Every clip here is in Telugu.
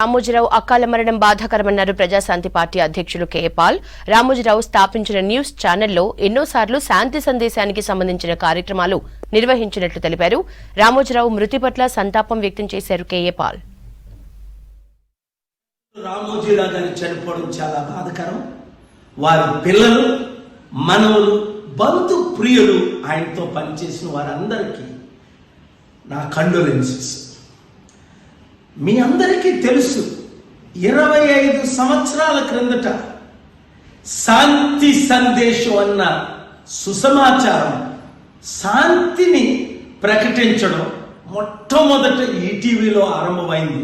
రామోజీరావు అకాల మరణం బాధాకరమన్నారు ప్రజాశాంతి పార్టీ అధ్యక్షులు కె పాల్. రామోజీరావు స్థాపించిన న్యూస్ ఛానల్లో ఎన్నోసార్లు శాంతి సందేశానికి సంబంధించిన కార్యక్రమాలు నిర్వహించినట్లు తెలిపారు. రామోజీరావు మృతి పట్ల సంతాపం వ్యక్తం చేశారు కె పాల్. రామోజీరావు గారి చనిపోవడం చాలా బాధాకరం. వారి పిల్లలు, మనవలు, బంధు ప్రియులు, ఆయనతో పనిచేసిన వారందరికీ నా కండోలెన్సెస్. మీ అందరికీ తెలుసు, 25 సంవత్సరాల క్రిందట శాంతి సందేశం అన్న సుసమాచారం, శాంతిని ప్రకటించడం మొట్టమొదట ఈటీవీలో ఆరంభమైంది.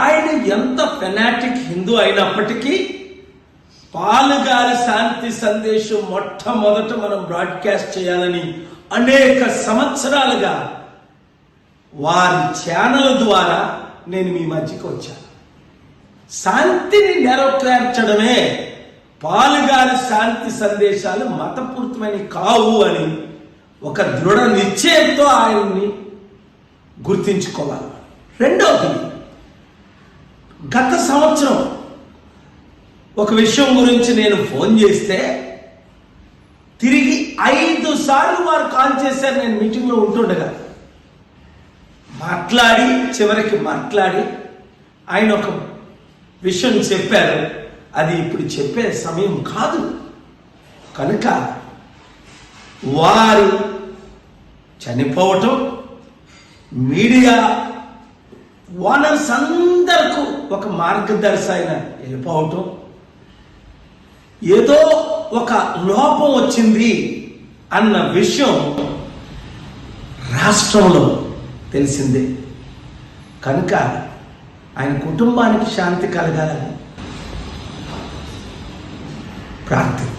ఆయన ఎంత ఫెనాటిక్ హిందూ అయినప్పటికీ పాలుగారి శాంతి సందేశం మొట్టమొదట మనం బ్రాడ్కాస్ట్ చేయాలని అనేక సంవత్సరాలుగా వారి ఛానల్ ద్వారా నేను మీ మధ్యకి వచ్చాను. శాంతిని నెరవేర్చడమే పాలుగారి శాంతి సందేశాలు మతపూరితమైన కావు అని ఒక దృఢ నిశ్చయంతో ఆయన్ని గుర్తించుకోవాలి. రెండవది, గత సంవత్సరం ఒక విషయం గురించి నేను ఫోన్ చేస్తే తిరిగి 5 సార్లు వారు కాల్ చేశారు. నేను మీటింగ్లో ఉంటుండగా చివరికి మాట్లాడి ఆయన ఒక విషయం చెప్పారు. అది ఇప్పుడు చెప్పే సమయం కాదు. కనుక వారు చనిపోవటం, మీడియా ఓనర్స్ అందరికీ ఒక మార్గదర్శి ఆయన వెళ్ళిపోవటం, ఏదో ఒక లోపం వచ్చింది అన్న విషయం రాష్ట్రంలో తెలిసిందే. కనుక ఆయన కుటుంబానికి శాంతి కలగాలని ప్రార్థన.